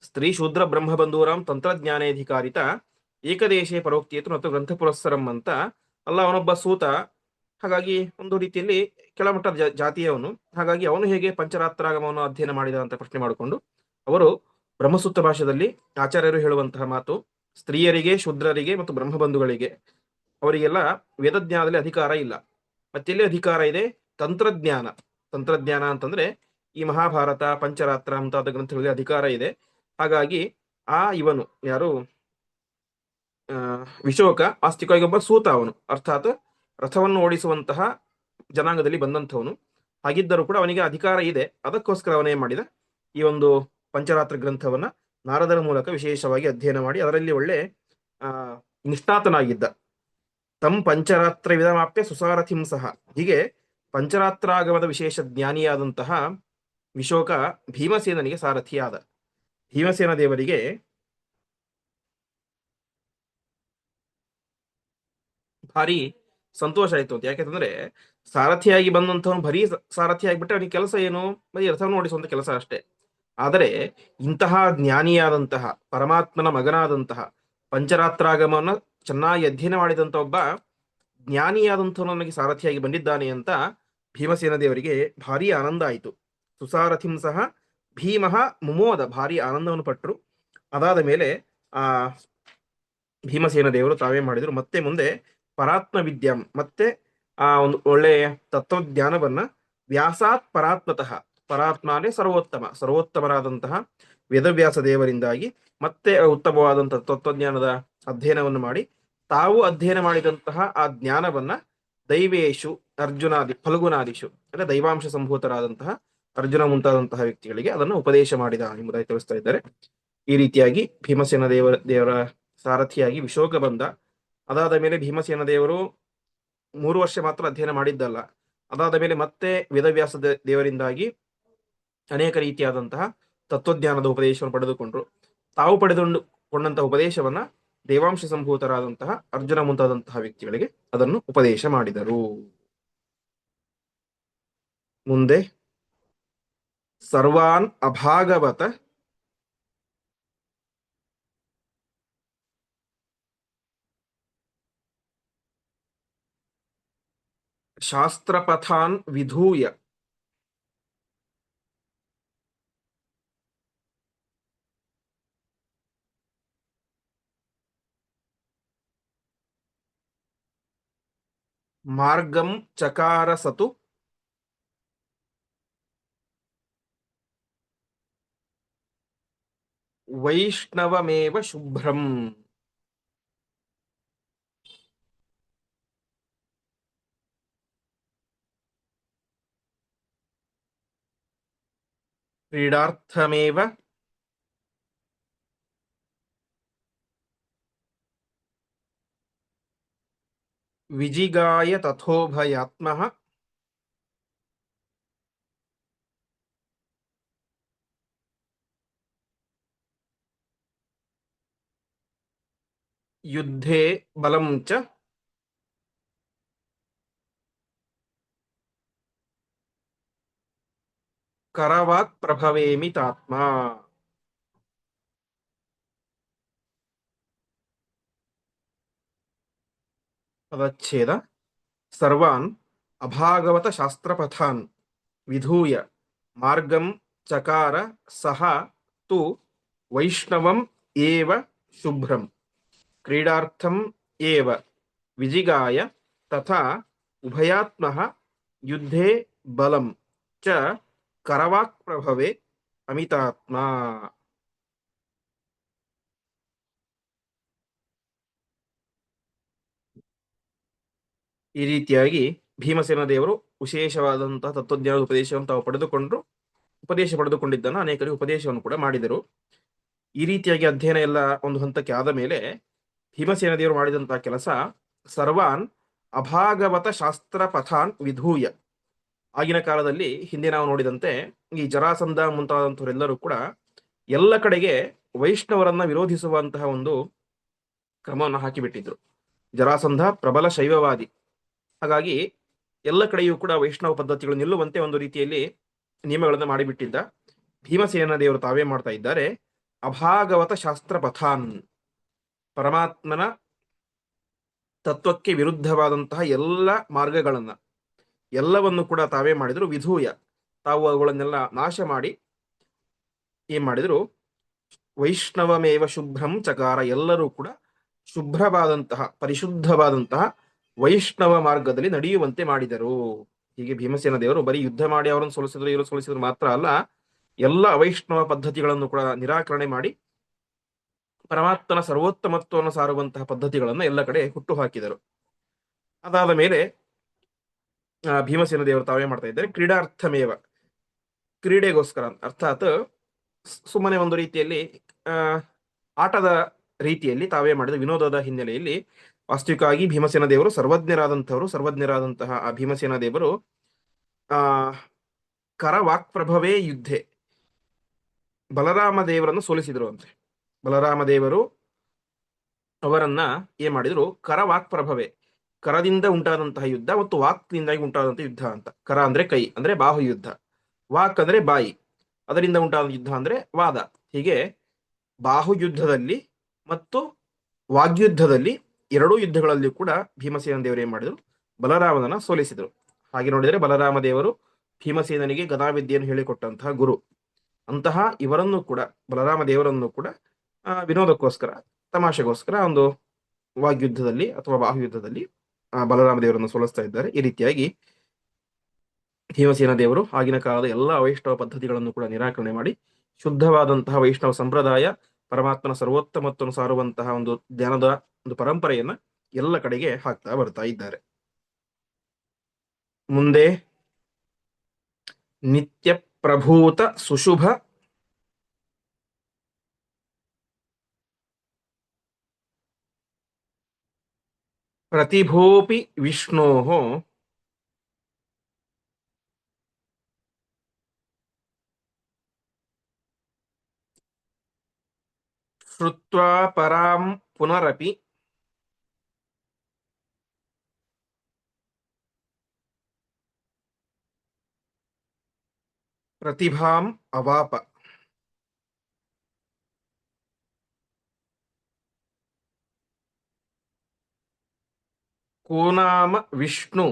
ಸ್ತ್ರೀ ಶೂದ್ರ ಬ್ರಹ್ಮ ಬಂಧೂರಾಂ ತಂತ್ರಜ್ಞಾನೇಧಿಕಾರಿತ ಏಕದೇಶೇ ಪರೋಕ್ತಿಯೇತು ಮತ್ತು ಗ್ರಂಥ ಪುರಸ್ಸರಂ ಅಂತ. ಅಲ್ಲ, ಅವನೊಬ್ಬ ಸೂತ, ಹಾಗಾಗಿ ಒಂದು ರೀತಿಯಲ್ಲಿ ಕೆಳಮಟ್ಟದ ಜಾತಿಯವನು. ಹಾಗಾಗಿ ಅವನು ಹೇಗೆ ಪಂಚರಾತ್ರಾಗಮವನ್ನು ಅಧ್ಯಯನ ಮಾಡಿದ ಅಂತ ಪ್ರಶ್ನೆ ಮಾಡಿಕೊಂಡು ಅವರು ಬ್ರಹ್ಮಸೂತ್ರ ಭಾಷೆಯಲ್ಲಿ ಆಚಾರ್ಯರು ಹೇಳುವಂತಹ ಮಾತು, ಸ್ತ್ರೀಯರಿಗೆ, ಶೂದ್ರರಿಗೆ ಮತ್ತು ಬ್ರಹ್ಮಬಂಧುಗಳಿಗೆ ಅವರಿಗೆಲ್ಲ ವೇದಜ್ಞಾನದಲ್ಲಿ ಅಧಿಕಾರ ಇಲ್ಲ. ಮತ್ತೆಲ್ಲಿ ಅಧಿಕಾರ ಇದೆ? ತಂತ್ರಜ್ಞಾನ. ತಂತ್ರಜ್ಞಾನ ಅಂತಂದ್ರೆ ಈ ಮಹಾಭಾರತ, ಪಂಚರಾತ್ರ ಮುಂತಾದ ಗ್ರಂಥಗಳಿಗೆ ಅಧಿಕಾರ ಇದೆ. ಹಾಗಾಗಿ ಇವನು ಯಾರು, ವಿಶೋಕ ಆಸ್ತಿಕವಾಗಿ ಒಬ್ಬ ಸೂತ ಅವನು, ಅರ್ಥಾತ್ ರಥವನ್ನು ಓಡಿಸುವಂತಹ ಜನಾಂಗದಲ್ಲಿ ಬಂದಂಥವನು. ಹಾಗಿದ್ದರೂ ಕೂಡ ಅವನಿಗೆ ಅಧಿಕಾರ ಇದೆ. ಅದಕ್ಕೋಸ್ಕರ ಅವನೇನ್ ಮಾಡಿದ, ಈ ಒಂದು ಪಂಚರಾತ್ರ ಗ್ರಂಥವನ್ನ ನಾರದರ ಮೂಲಕ ವಿಶೇಷವಾಗಿ ಅಧ್ಯಯನ ಮಾಡಿ ಅದರಲ್ಲಿ ಒಳ್ಳೆ ನಿಷ್ಣಾತನಾಗಿದ್ದ. ತಂ ಪಂಚರಾತ್ರ ವಿಧಮಾಪ್ಯ ಸುಸಾರಥಿಂ ಸಹ. ಹೀಗೆ ಪಂಚರಾತ್ರಾಗಮದ ವಿಶೇಷ ಜ್ಞಾನಿಯಾದಂತಹ ವಿಶೋಕ ಭೀಮಸೇನನಿಗೆ ಸಾರಥಿಯಾದ. ಭೀಮಸೇನ ದೇವರಿಗೆ ಭಾರಿ ಸಂತೋಷ ಆಯ್ತು ಅಂತ. ಯಾಕೆಂತಂದ್ರೆ ಸಾರಥಿಯಾಗಿ ಬಂದಂಥವನು ಬರೀ ಸಾರಥಿ ಆಗಿಬಿಟ್ರೆ ಅವನಿಗೆ ಕೆಲಸ ಏನು? ಬರೀ ರಥವನ್ನು ಓಡಿಸುವಂತ ಕೆಲಸ ಅಷ್ಟೇ. ಆದರೆ ಇಂತಹ ಜ್ಞಾನಿಯಾದಂತಹ ಪರಮಾತ್ಮನ ಮಗನಾದಂತಹ ಪಂಚರಾತ್ರಾಗಮನ ಚೆನ್ನಾಗಿ ಅಧ್ಯಯನ ಮಾಡಿದಂತ ಒಬ್ಬ ಜ್ಞಾನಿಯಾದಂಥವನು ನನಗೆ ಸಾರಥಿಯಾಗಿ ಬಂದಿದ್ದಾನೆ ಅಂತ ಭೀಮಸೇನ ದೇವರಿಗೆ ಭಾರಿ ಆನಂದ ಆಯಿತು. ಸುಸಾರಥಿಂ ಸಹ ಭೀಮಃ ಮುಮೋದ, ಭಾರಿ ಆನಂದವನ್ನು ಪಟ್ಟರು. ಅದಾದ ಮೇಲೆ ಆ ಭೀಮಸೇನ ದೇವರು ತಾವೇ ಮಾಡಿದ್ರು, ಮತ್ತೆ ಮುಂದೆ ಪರಾತ್ಮ ವಿದ್ಯಾಂ, ಮತ್ತೆ ಆ ಒಂದು ಒಳ್ಳೆಯ ತತ್ವಜ್ಞಾನವನ್ನ ವ್ಯಾಸಾತ್ ಪರಾತ್ಮತಃ, ಪರಾತ್ಮ ಅಂದ್ರೆ ಸರ್ವೋತ್ತಮರಾದಂತಹ ವೇದವ್ಯಾಸ ದೇವರಿಂದಾಗಿ ಮತ್ತೆ ಉತ್ತಮವಾದಂತಹ ತತ್ವಜ್ಞಾನದ ಅಧ್ಯಯನವನ್ನು ಮಾಡಿ, ತಾವು ಅಧ್ಯಯನ ಮಾಡಿದಂತಹ ಆ ಜ್ಞಾನವನ್ನ ದೈವೇಶು ಅರ್ಜುನಾದಿ ಫಲ್ಗುನಾದಿಶು ಅಂದ್ರೆ ದೈವಾಂಶ ಸಂಭೂತರಾದಂತಹ ಅರ್ಜುನ ಮುಂತಾದಂತಹ ವ್ಯಕ್ತಿಗಳಿಗೆ ಅದನ್ನು ಉಪದೇಶ ಮಾಡಿದ ಎಂಬುದಾಗಿ ತಿಳಿಸ್ತಾ ಇದ್ದಾರೆ. ಈ ರೀತಿಯಾಗಿ ಭೀಮಸೇನ ದೇವರ ಸಾರಥಿಯಾಗಿ ವಿಶೋಕ ಬಂದ. ಅದಾದ ಮೇಲೆ ಭೀಮಸೇನ ದೇವರು 3 ವರ್ಷ ಮಾತ್ರ ಅಧ್ಯಯನ ಮಾಡಿದ್ದಲ್ಲ, ಅದಾದ ಮೇಲೆ ಮತ್ತೆ ವೇದವ್ಯಾಸ ದೇವರಿಂದಾಗಿ ಅನೇಕ ರೀತಿಯಾದಂತಹ ತತ್ವಜ್ಞಾನದ ಉಪದೇಶವನ್ನು ಪಡೆದುಕೊಂಡ್ರು. ತಾವು ಪಡೆದುಕೊಂಡಂತಹ ಉಪದೇಶವನ್ನ ದೇವಾಂಶ ಸಂಭೂತರಾದಂತಹ ಅರ್ಜುನ ಮುಂತಾದಂತಹ ವ್ಯಕ್ತಿಗಳಿಗೆ ಅದನ್ನು ಉಪದೇಶ ಮಾಡಿದರು. ಮುಂದೆ ಸರ್ವಾನ್ ಅಭಾಗವತ ಶಾಸ್ತ್ರಪಥಾನ್ ವಿಧೂಯ ಮಾರ್ಗಂ ಚಕಾರ ಸತು ವೈಷ್ಣವಮೇವ ಶುಭ್ರಂ. ಕ್ರೀಡಾರ್ಥಮೇವ ವಿಜಿಗಾಯ ತಥೋಭಯಾತ್ಮಃ ಯುದ್ಧೇ ಬಲಂ ಚ ಕರವಾಕ್ ಪ್ರಭವೇಮಿತಾತ್ಮ. ಪದಚ್ಛೇದ ಸರ್ವಾನ್ ಅಭಾಗವತ ಶಾಸ್ತ್ರಪಥಾನ್ ವಿಧೂಯ ಮಾರ್ಗಂ ಚಕಾರ ಸಹ ತು ವೈಷ್ಣವಂ ಏವ ಶುಭ್ರಂ ಕ್ರೀಡಾರ್ಥಂ ಏವ ವಿಜಿಗಾಯ ತಥಾ ಉಭಯಾತ್ಮಃ ಯುದ್ಧೇ ಬಲಂ ಚ ಕರವಾಕ್ ಪ್ರಭವೆ ಅಮಿತಾತ್ಮ. ಈ ರೀತಿಯಾಗಿ ಭೀಮಸೇನ ದೇವರು ವಿಶೇಷವಾದಂತಹ ತತ್ವಜ್ಞಾನದ ಉಪದೇಶವನ್ನು ತಾವು ಉಪದೇಶ ಪಡೆದುಕೊಂಡಿದ್ದನ್ನು ಅನೇಕರಿಗೆ ಉಪದೇಶವನ್ನು ಕೂಡ ಮಾಡಿದರು. ಈ ರೀತಿಯಾಗಿ ಅಧ್ಯಯನ ಎಲ್ಲ ಒಂದು ಹಂತಕ್ಕೆ ಆದ ಮೇಲೆ ಭೀಮಸೇನ ದೇವರು ಮಾಡಿದಂತಹ ಕೆಲಸ ಸರ್ವಾನ್ ಅಭಾಗವತ ಶಾಸ್ತ್ರ ಪಥಾನ್ ವಿಧೂಯ. ಆಗಿನ ಕಾಲದಲ್ಲಿ ಹಿಂದೆ ನಾವು ನೋಡಿದಂತೆ ಈ ಜರಾಸಂಧ ಮುಂತಾದಂಥವರೆಲ್ಲರೂ ಕೂಡ ಎಲ್ಲ ಕಡೆಗೆ ವೈಷ್ಣವರನ್ನ ವಿರೋಧಿಸುವಂತಹ ಒಂದು ಕ್ರಮವನ್ನು ಹಾಕಿಬಿಟ್ಟಿದ್ರು. ಜರಾಸಂಧ ಪ್ರಬಲ ಶೈವವಾದಿ, ಹಾಗಾಗಿ ಎಲ್ಲ ಕಡೆಯೂ ಕೂಡ ವೈಷ್ಣವ ಪದ್ಧತಿಗಳು ನಿಲ್ಲುವಂತೆ ಒಂದು ರೀತಿಯಲ್ಲಿ ನಿಯಮಗಳನ್ನು ಮಾಡಿಬಿಟ್ಟಿದ್ದ. ಭೀಮಸೇನ ದೇವರು ತಾವೇ ಮಾಡ್ತಾ ಇದ್ದಾರೆ ಅಭಾಗವತ ಶಾಸ್ತ್ರ ಪಥಾನ್, ಪರಮಾತ್ಮನ ತತ್ವಕ್ಕೆ ವಿರುದ್ಧವಾದಂತಹ ಎಲ್ಲ ಮಾರ್ಗಗಳನ್ನ ಎಲ್ಲವನ್ನು ಕೂಡ ತಾವೇ ಮಾಡಿದ್ರು. ವಿಧೂಯ, ತಾವು ಅವುಗಳನ್ನೆಲ್ಲ ನಾಶ ಮಾಡಿ ಏನ್ ಮಾಡಿದ್ರು, ವೈಷ್ಣವಮೇವ ಶುಭ್ರಂ ಚಕಾರ, ಎಲ್ಲರೂ ಕೂಡ ಶುಭ್ರವಾದಂತಹ ಪರಿಶುದ್ಧವಾದಂತಹ ವೈಷ್ಣವ ಮಾರ್ಗದಲ್ಲಿ ನಡೆಯುವಂತೆ ಮಾಡಿದರು. ಹೀಗೆ ಭೀಮಸೇನ ದೇವರು ಬರೀ ಯುದ್ಧ ಮಾಡಿ ಅವರನ್ನು ಸೋಲಿಸಿದ್ರು ಮಾತ್ರ ಅಲ್ಲ, ಎಲ್ಲ ಅವೈಷ್ಣವ ಪದ್ಧತಿಗಳನ್ನು ಕೂಡ ನಿರಾಕರಣೆ ಮಾಡಿ ಪರಮಾತ್ಮನ ಸರ್ವೋತ್ತಮತ್ವವನ್ನು ಸಾರುವಂತಹ ಪದ್ಧತಿಗಳನ್ನು ಎಲ್ಲ ಕಡೆ ಹುಟ್ಟು ಹಾಕಿದರು. ಅದಾದ ಮೇಲೆ ಭೀಮಸೇನ ದೇವರು ತಾವೇ ಮಾಡ್ತಾ ಇದ್ದಾರೆ ಕ್ರೀಡಾರ್ಥಮೇವ, ಕ್ರೀಡೆಗೋಸ್ಕರ, ಅರ್ಥಾತ್ ಸುಮ್ಮನೆ ಒಂದು ರೀತಿಯಲ್ಲಿ ಆಟದ ರೀತಿಯಲ್ಲಿ ತಾವೇ ಮಾಡಿದ ವಿನೋದದ ಹಿನ್ನೆಲೆಯಲ್ಲಿ ವಾಸ್ತವಿಕವಾಗಿ ಭೀಮಸೇನ ದೇವರು ಸರ್ವಜ್ಞರಾದಂತಹ ಆ ಭೀಮಸೇನ ದೇವರು ಕರವಾಕ್ಪ್ರಭವೇ ಯುದ್ಧೆ ಬಲರಾಮ ದೇವರನ್ನು ಸೋಲಿಸಿದರು ಅಂತೆ. ಬಲರಾಮ ದೇವರು ಅವರನ್ನ ಏನ್ ಮಾಡಿದ್ರು, ಕರವಾಕ್ಪ್ರಭವೇ, ಕರದಿಂದ ಉಂಟಾದಂತಹ ಯುದ್ಧ ಮತ್ತು ವಾಕ್ನಿಂದಾಗಿ ಉಂಟಾದಂತಹ ಯುದ್ಧ ಅಂತ. ಕರ ಅಂದ್ರೆ ಕೈ ಅಂದ್ರೆ ಬಾಹು ಯುದ್ಧ, ವಾಕ್ ಅಂದ್ರೆ ಬಾಯಿ, ಅದರಿಂದ ಉಂಟಾದ ಯುದ್ಧ ಅಂದ್ರೆ ವಾದ. ಹೀಗೆ ಬಾಹು ಯುದ್ಧದಲ್ಲಿ ಮತ್ತು ವಾಗ್ಯುದ್ಧದಲ್ಲಿ ಎರಡೂ ಯುದ್ಧಗಳಲ್ಲಿ ಕೂಡ ಭೀಮಸೇನ ದೇವರು ಏನ್ ಮಾಡಿದ್ರು, ಬಲರಾಮನನ್ನ ಸೋಲಿಸಿದರು. ಹಾಗೆ ನೋಡಿದರೆ ಬಲರಾಮ ದೇವರು ಭೀಮಸೇನನಿಗೆ ಗದಾವಿದ್ಯೆಯನ್ನು ಹೇಳಿಕೊಟ್ಟಂತಹ ಗುರು. ಅಂತಹ ಇವರನ್ನು ಕೂಡ, ಬಲರಾಮ ದೇವರನ್ನು ಕೂಡ ವಿನೋದಕ್ಕೋಸ್ಕರ, ತಮಾಷೆಗೋಸ್ಕರ ಒಂದು ವಾಗ್ಯುದ್ಧದಲ್ಲಿ ಅಥವಾ ಬಾಹುಯುದ್ಧದಲ್ಲಿ ಬಲರಾಮ ದೇವರನ್ನು ಸೋಲಿಸ್ತಾ ಇದ್ದಾರೆ. ಈ ರೀತಿಯಾಗಿ ಭೀಮಸೇನ ದೇವರು ಆಗಿನ ಕಾಲದ ಎಲ್ಲ ವೈಷ್ಣವ ಪದ್ಧತಿಗಳನ್ನು ಕೂಡ ನಿರಾಕರಣೆ ಮಾಡಿ ಶುದ್ಧವಾದಂತಹ ವೈಷ್ಣವ ಸಂಪ್ರದಾಯ, ಪರಮಾತ್ಮನ ಸರ್ವೋತ್ತಮತ್ವವನ್ನು ಸಾರುವಂತಹ ಒಂದು ಧ್ಯಾನದ ಒಂದು ಪರಂಪರೆಯನ್ನ ಎಲ್ಲ ಕಡೆಗೆ ಹಾಕ್ತಾ ಬರ್ತಾ ಇದ್ದಾರೆ. ಮುಂದೆ ನಿತ್ಯ ಪ್ರಭೂತ ಸುಶುಭ ಪ್ರತಿಭೋಪಿ ವಿಷ್ಣೋ ಶ್ರುತ್ವಾ ಪರಾಂ ಪುನರಪಿ ಪ್ರತಿಭಾಂ ಅವಾಪ. ಕೋ ನಾಮ ವಿಷ್ಣು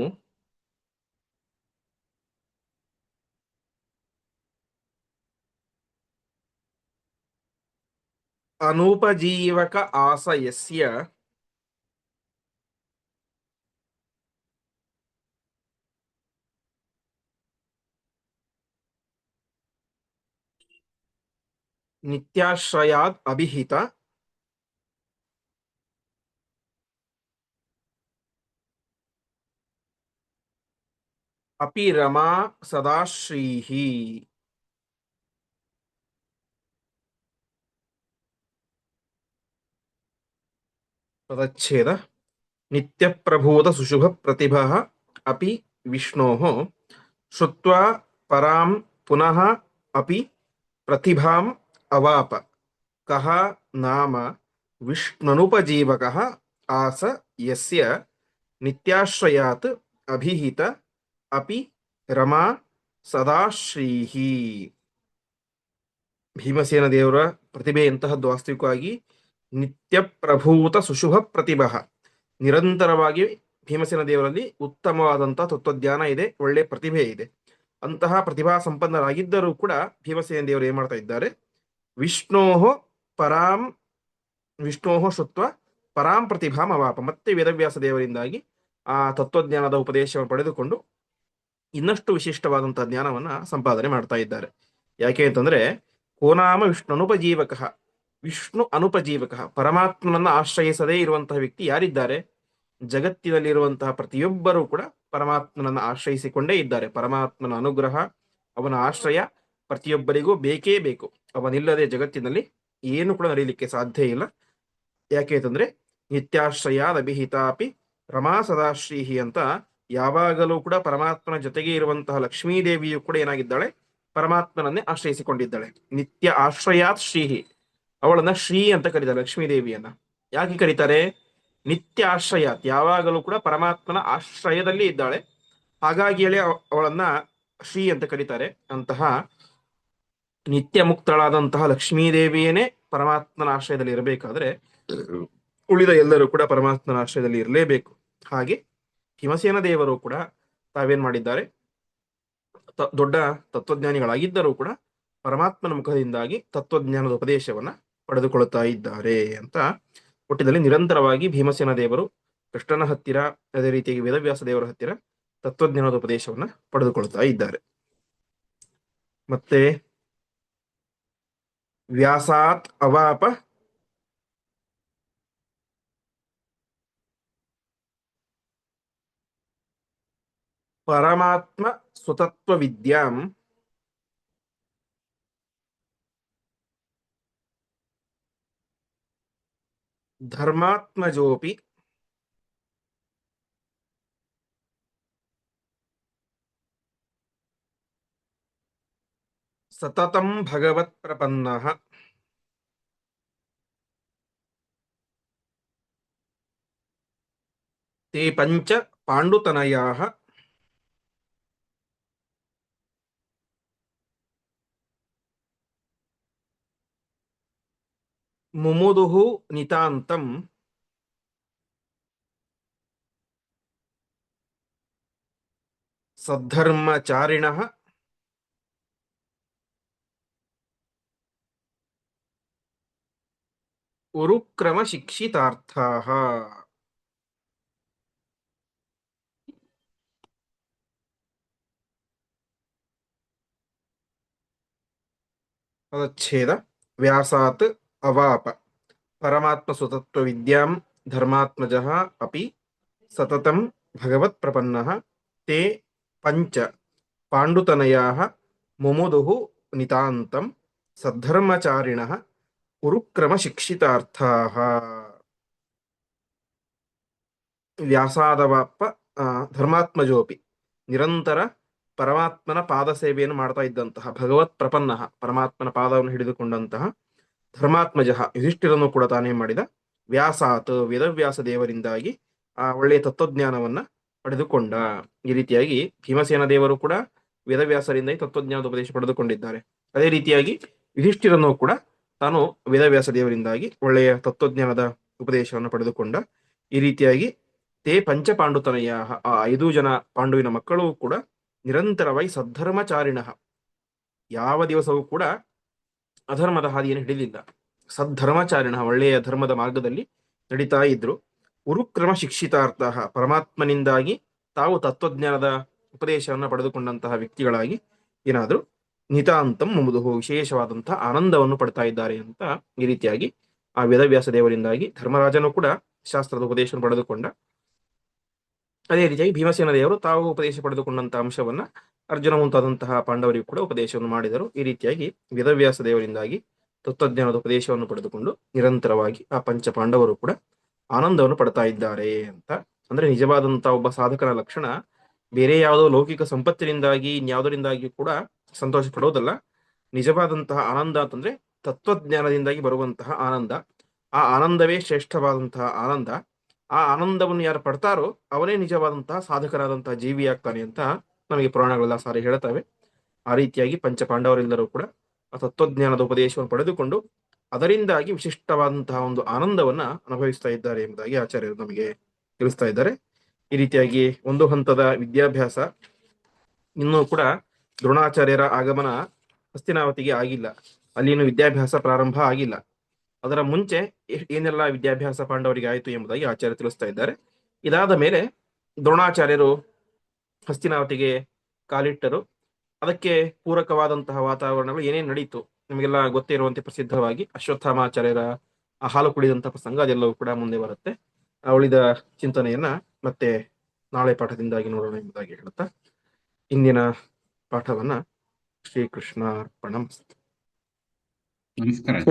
ಅನುಪಜೀವಕ ಆಸಯಸ್ಯ ನಿತ್ಯಾಶ್ರಯಾದ್ ಅಭಿಹಿತ ಅಪಿ ರಮಾ ಸದಾಶ್ರೀಹಿ. ಪದಚ್ಛೇದ. ನಿತ್ಯ ಪ್ರಭೂತ ಸುಶುಭ ಪ್ರತಿಭಾ ಅಪಿ ವಿಷ್ಣೋಃ ಶ್ರುತ್ವಾ ಪರಾಂ ಪುನಃ ಅಪಿ ಪ್ರತಿಭಾಂ ಅವಾಪ. ಕಹ ನಾಮ ವಿಷ್ಣುನುಪಜೀವಕಃ ಆಸ ಯಸ್ಯ ನಿತ್ಯಾಶ್ರಯಾತ್ ಅಭಿಹಿತ ಅಪಿ ರಮಾ ಸದಾಶ್ರೀಹಿ. ಭೀಮಸೇನ ದೇವರ ಪ್ರತಿಭೆ ಎಂತಹದ್ದು ವಾಸ್ತವಿಕವಾಗಿ ನಿತ್ಯ ಪ್ರಭೂತ ಸುಶುಭ ಪ್ರತಿಭಾ. ನಿರಂತರವಾಗಿ ಭೀಮಸೇನ ದೇವರಲ್ಲಿ ಉತ್ತಮವಾದಂತಹ ತತ್ವಜ್ಞಾನ ಇದೆ, ಒಳ್ಳೆ ಪ್ರತಿಭೆ ಇದೆ. ಅಂತಹ ಪ್ರತಿಭಾ ಸಂಪನ್ನರಾಗಿದ್ದರೂ ಕೂಡ ಭೀಮಸೇನ ದೇವರು ಏನ್ ಮಾಡ್ತಾ ಇದ್ದಾರೆ, ವಿಷ್ಣೋಹೋ ಶುತ್ವ ಪರಾಂ ಪ್ರತಿಭಾಂ ಅವಾಪ. ಮತ್ತೆ ವೇದವ್ಯಾಸ ದೇವರಿಂದಾಗಿ ಆ ತತ್ವಜ್ಞಾನದ ಉಪದೇಶವನ್ನು ಪಡೆದುಕೊಂಡು ಇನ್ನಷ್ಟು ವಿಶಿಷ್ಟವಾದಂತಹ ಜ್ಞಾನವನ್ನ ಸಂಪಾದನೆ ಮಾಡ್ತಾ ಇದ್ದಾರೆ. ಯಾಕೆ ಅಂತಂದ್ರೆ, ಕೋನಾಮ ವಿಷ್ಣು ಅನುಪಜೀವಕ, ವಿಷ್ಣು ಅನುಪಜೀವಕ, ಪರಮಾತ್ಮನನ್ನ ಆಶ್ರಯಿಸದೇ ಇರುವಂತಹ ವ್ಯಕ್ತಿ ಯಾರಿದ್ದಾರೆ? ಜಗತ್ತಿನಲ್ಲಿರುವಂತಹ ಪ್ರತಿಯೊಬ್ಬರೂ ಕೂಡ ಪರಮಾತ್ಮನನ್ನ ಆಶ್ರಯಿಸಿಕೊಂಡೇ ಇದ್ದಾರೆ. ಪರಮಾತ್ಮನ ಅನುಗ್ರಹ, ಅವನ ಆಶ್ರಯ ಪ್ರತಿಯೊಬ್ಬರಿಗೂ ಬೇಕೇ ಬೇಕು. ಅವನಿಲ್ಲದೆ ಜಗತ್ತಿನಲ್ಲಿ ಏನು ಕೂಡ ನಡೆಯಲಿಕ್ಕೆ ಸಾಧ್ಯ ಇಲ್ಲ. ಯಾಕೆ ಅಂತಂದ್ರೆ, ನಿತ್ಯಾಶ್ರಯಾದ ಅಭಿಹಿತಾಪಿ ರಮಾ ಸದಾಶ್ರೀಹಿ ಅಂತ ಯಾವಾಗಲೂ ಕೂಡ ಪರಮಾತ್ಮನ ಜೊತೆಗೆ ಇರುವಂತಹ ಲಕ್ಷ್ಮೀದೇವಿಯು ಕೂಡ ಏನಾಗಿದ್ದಾಳೆ, ಪರಮಾತ್ಮನನ್ನೇ ಆಶ್ರಯಿಸಿಕೊಂಡಿದ್ದಾಳೆ. ನಿತ್ಯ ಆಶ್ರಯಾತ್ ಶ್ರೀಹಿ, ಅವಳನ್ನ ಶ್ರೀ ಅಂತ ಕರೀತಾರೆ. ಲಕ್ಷ್ಮೀದೇವಿಯನ್ನ ಯಾಕೆ ಕರೀತಾರೆ? ನಿತ್ಯ ಆಶ್ರಯಾತ್, ಯಾವಾಗಲೂ ಕೂಡ ಪರಮಾತ್ಮನ ಆಶ್ರಯದಲ್ಲಿ ಇದ್ದಾಳೆ, ಹಾಗಾಗಿ ಹೇಳಿ ಅವಳನ್ನ ಶ್ರೀ ಅಂತ ಕರೀತಾರೆ. ಅಂತಹ ನಿತ್ಯ ಮುಕ್ತಳಾದಂತಹ ಲಕ್ಷ್ಮೀದೇವಿಯೇನೆ ಪರಮಾತ್ಮನ ಆಶ್ರಯದಲ್ಲಿ ಇರಬೇಕಾದ್ರೆ ಉಳಿದ ಎಲ್ಲರೂ ಕೂಡ ಪರಮಾತ್ಮನ ಆಶ್ರಯದಲ್ಲಿ ಇರಲೇಬೇಕು. ಹಾಗೆ ಭೀಮಸೇನ ದೇವರು ಕೂಡ ತಾವೇನ್ ಮಾಡಿದ್ದಾರೆ, ದೊಡ್ಡ ತತ್ವಜ್ಞಾನಿಗಳಾಗಿದ್ದರೂ ಕೂಡ ಪರಮಾತ್ಮನ ಮುಖದಿಂದಾಗಿ ತತ್ವಜ್ಞಾನದ ಉಪದೇಶವನ್ನ ಪಡೆದುಕೊಳ್ಳುತ್ತಾ ಇದ್ದಾರೆ ಅಂತ ಒಟ್ಟಿನಲ್ಲಿ ನಿರಂತರವಾಗಿ ಭೀಮಸೇನ ದೇವರು ಕೃಷ್ಣನ ಹತ್ತಿರ, ಅದೇ ರೀತಿಯಾಗಿ ವೇದವ್ಯಾಸ ದೇವರ ಹತ್ತಿರ ತತ್ವಜ್ಞಾನದ ಉಪದೇಶವನ್ನ ಪಡೆದುಕೊಳ್ಳುತ್ತಾ ಇದ್ದಾರೆ. ಮತ್ತೆ ವ್ಯಾಸಾತ್ ಅವಾಪ ಪರಮಾತ್ಮ ಸ್ವತತ್ವ ವಿದ್ಯಾಂ ಧರ್ಮಾತ್ಮಜೋಪಿ ಸತತಂ ಭಗವತ್ ಪ್ರಪನ್ನಃ. ತೇ ಪಂಚ ಪಾಂಡುತನಯಾಃ ಮುಮುದುಃ ನಿತಾಂತಂ ಸದ್ಧರ್ಮಚಾರಿಣಃ ಉರುಕ್ರಮ ಶಿಕ್ಷಿತಾರ್ಥಾಃ. ಪದಚ್ಛೇದ. ವ್ಯಾಸಾತ್ ಅವಾಪ ಪರಮಾತ್ಮ ಸುತತ್ವ ವಿದ್ಯಾಂ ಧರ್ಮಾತ್ಮಜಃ ಅಪಿ ಸತತಂ ಭಗವತ್ ಪ್ರಪನ್ನಃ ತೇ ಪಂಚ ಪಾಂಡುತನಯಾಃ ಮುಮುದುಃ ನಿತಾಂತಂ ಸದ್ಧರ್ಮಚಾರಿಣಃ ಉರುಕ್ರಮ ಶಿಕ್ಷಿತಾರ್ಥಾಃ. ವ್ಯಾಸಾದವಾಪ ಧರ್ಮಾತ್ಮಜೋಪಿ ನಿರಂತರ ಪರಮಾತ್ಮನ ಪಾದ ಸೇವೆಯನ್ನು ಮಾಡ್ತಾ ಇದ್ದಂತಹ ಭಗವತ್ ಪ್ರಪನ್ನ ಪರಮಾತ್ಮನ ಪಾದವನ್ನು ಹಿಡಿದುಕೊಂಡಂತಹ ಧರ್ಮಾತ್ಮಜ ಯುಧಿಷ್ಠಿರನು ಕೂಡ ತಾನೇ ಮಾಡಿದ ವ್ಯಾಸಾತ್ ವೇದವ್ಯಾಸ ದೇವರಿಂದಾಗಿ ಆ ಒಳ್ಳೆಯ ತತ್ವಜ್ಞಾನವನ್ನ ಪಡೆದುಕೊಂಡ. ಈ ರೀತಿಯಾಗಿ ಭೀಮಸೇನ ದೇವರು ಕೂಡ ವೇದವ್ಯಾಸರಿಂದ ತತ್ವಜ್ಞಾನದ ಉಪದೇಶ ಪಡೆದುಕೊಂಡಿದ್ದಾರೆ. ಅದೇ ರೀತಿಯಾಗಿ ಯುಧಿಷ್ಠಿರನು ಕೂಡ ತಾನು ವೇದವ್ಯಾಸ ದೇವರಿಂದಾಗಿ ಒಳ್ಳೆಯ ತತ್ವಜ್ಞಾನದ ಉಪದೇಶವನ್ನು ಪಡೆದುಕೊಂಡ. ಈ ರೀತಿಯಾಗಿ ತೇ ಪಂಚ ಪಾಂಡುತನಯ ಆ 5 ಜನ ಪಾಂಡುವಿನ ಮಕ್ಕಳು ಕೂಡ ನಿರಂತರವಾಗಿ ಸದ್ಧರ್ಮಚಾರಿಣ ಯಾವ ದಿವಸವೂ ಕೂಡ ಅಧರ್ಮದ ಹಾದಿಯನ್ನು ಹಿಡಿದಿಲ್ಲ. ಸದ್ಧರ್ಮಚಾರಿಣ ಒಳ್ಳೆಯ ಧರ್ಮದ ಮಾರ್ಗದಲ್ಲಿ ನಡೀತಾ ಇದ್ರು. ಉರುಕ್ರಮ ಶಿಕ್ಷಿತಾರ್ಥ ಪರಮಾತ್ಮನಿಂದಾಗಿ ತಾವು ತತ್ವಜ್ಞಾನದ ಉಪದೇಶವನ್ನು ಪಡೆದುಕೊಂಡಂತಹ ವ್ಯಕ್ತಿಗಳಾಗಿ ಏನಾದರೂ ನಿತಾಂತಂ ಮುಮುದು ವಿಶೇಷವಾದಂತಹ ಆನಂದವನ್ನು ಪಡ್ತಾ ಇದ್ದಾರೆ ಅಂತ ಈ ರೀತಿಯಾಗಿ ಆ ವೇದವ್ಯಾಸ ದೇವರಿಂದಾಗಿ ಧರ್ಮರಾಜನು ಕೂಡ ಶಾಸ್ತ್ರದ ಉಪದೇಶವನ್ನು ಪಡೆದುಕೊಂಡ. ಅದೇ ರೀತಿಯಾಗಿ ಭೀಮಸೇನ ದೇವರು ತಾವು ಉಪದೇಶ ಪಡೆದುಕೊಂಡಂತಹ ಅಂಶವನ್ನ ಅರ್ಜುನ ಮುಂತಾದಂತಹ ಪಾಂಡವರಿಗೂ ಕೂಡ ಉಪದೇಶವನ್ನು ಮಾಡಿದರು. ಈ ರೀತಿಯಾಗಿ ವೇದವ್ಯಾಸ ದೇವರಿಂದಾಗಿ ತತ್ವಜ್ಞಾನದ ಉಪದೇಶವನ್ನು ಪಡೆದುಕೊಂಡು ನಿರಂತರವಾಗಿ ಆ ಪಂಚ ಪಾಂಡವರು ಕೂಡ ಆನಂದವನ್ನು ಪಡ್ತಾ ಇದ್ದಾರೆ ಅಂತ. ಅಂದ್ರೆ ನಿಜವಾದಂತಹ ಒಬ್ಬ ಸಾಧಕನ ಲಕ್ಷಣ ಬೇರೆ ಯಾವುದೋ ಲೌಕಿಕ ಸಂಪತ್ತಿನಿಂದಾಗಿ ಇನ್ಯಾವುದರಿಂದಾಗಿ ಕೂಡ ಸಂತೋಷ ಪಡೋದಲ್ಲ. ನಿಜವಾದಂತಹ ಆನಂದ ಅಂತಂದ್ರೆ ತತ್ವಜ್ಞಾನದಿಂದಾಗಿ ಬರುವಂತಹ ಆನಂದ. ಆ ಆನಂದವೇ ಶ್ರೇಷ್ಠವಾದಂತಹ ಆನಂದ. ಆ ಆನಂದವನ್ನು ಯಾರು ಪಡ್ತಾರೋ ಅವನೇ ನಿಜವಾದಂತಹ ಸಾಧಕರಾದಂತಹ ಜೀವಿಯಾಗ್ತಾನೆ ಅಂತ ನಮಗೆ ಪುರಾಣಗಳೆಲ್ಲ ಸಾರಿ ಹೇಳ್ತವೆ. ಆ ರೀತಿಯಾಗಿ ಪಂಚ ಪಾಂಡವರೆಲ್ಲರೂ ಕೂಡ ಆ ತತ್ವಜ್ಞಾನದ ಉಪದೇಶವನ್ನು ಪಡೆದುಕೊಂಡು ಅದರಿಂದಾಗಿ ವಿಶಿಷ್ಟವಾದಂತಹ ಒಂದು ಆನಂದವನ್ನ ಅನುಭವಿಸ್ತಾ ಇದ್ದಾರೆ ಎಂಬುದಾಗಿ ಆಚಾರ್ಯರು ನಮಗೆ ತಿಳಿಸ್ತಾ ಇದ್ದಾರೆ. ಈ ರೀತಿಯಾಗಿ ಒಂದು ಹಂತದ ವಿದ್ಯಾಭ್ಯಾಸ ಇನ್ನೂ ಕೂಡ ದ್ರೋಣಾಚಾರ್ಯರ ಆಗಮನ ಹಸ್ತಿನಾವತಿಗೆ ಆಗಿಲ್ಲ. ಅಲ್ಲಿನ ವಿದ್ಯಾಭ್ಯಾಸ ಪ್ರಾರಂಭ ಆಗಿಲ್ಲ. ಅದರ ಮುಂಚೆ ಏನೆಲ್ಲ ವಿದ್ಯಾಭ್ಯಾಸ ಪಾಂಡವರಿಗೆ ಆಯಿತು ಎಂಬುದಾಗಿ ಆಚಾರ್ಯ ತಿಳಿಸ್ತಾ ಇದ್ದಾರೆ. ಇದಾದ ಮೇಲೆ ದ್ರೋಣಾಚಾರ್ಯರು ಹಸ್ತಿನಾವತಿಗೆ ಕಾಲಿಟ್ಟರು. ಅದಕ್ಕೆ ಪೂರಕವಾದಂತಹ ವಾತಾವರಣಗಳು ಏನೇನು ನಡೀತು ನಿಮಗೆಲ್ಲ ಗೊತ್ತೇ ಇರುವಂತೆ ಪ್ರಸಿದ್ಧವಾಗಿ ಅಶ್ವತ್ಥಾಮಾಚಾರ್ಯರ ಆ ಹಾಲು ಕುಡಿದಂತಹ ಪ್ರಸಂಗ ಅದೆಲ್ಲವೂ ಕೂಡ ಮುಂದೆ ಬರುತ್ತೆ. ಉಳಿದ ಚಿಂತನೆಯನ್ನ ಮತ್ತೆ ನಾಳೆ ಪಾಠದಿಂದಾಗಿ ನೋಡೋಣ ಎಂಬುದಾಗಿ ಹೇಳುತ್ತಾ ಇಂದಿನ ಪಾಠವನ್ನ ಶ್ರೀಕೃಷ್ಣಾರ್ಪಣಮಸ್ತು. ನಮಸ್ಕಾರ.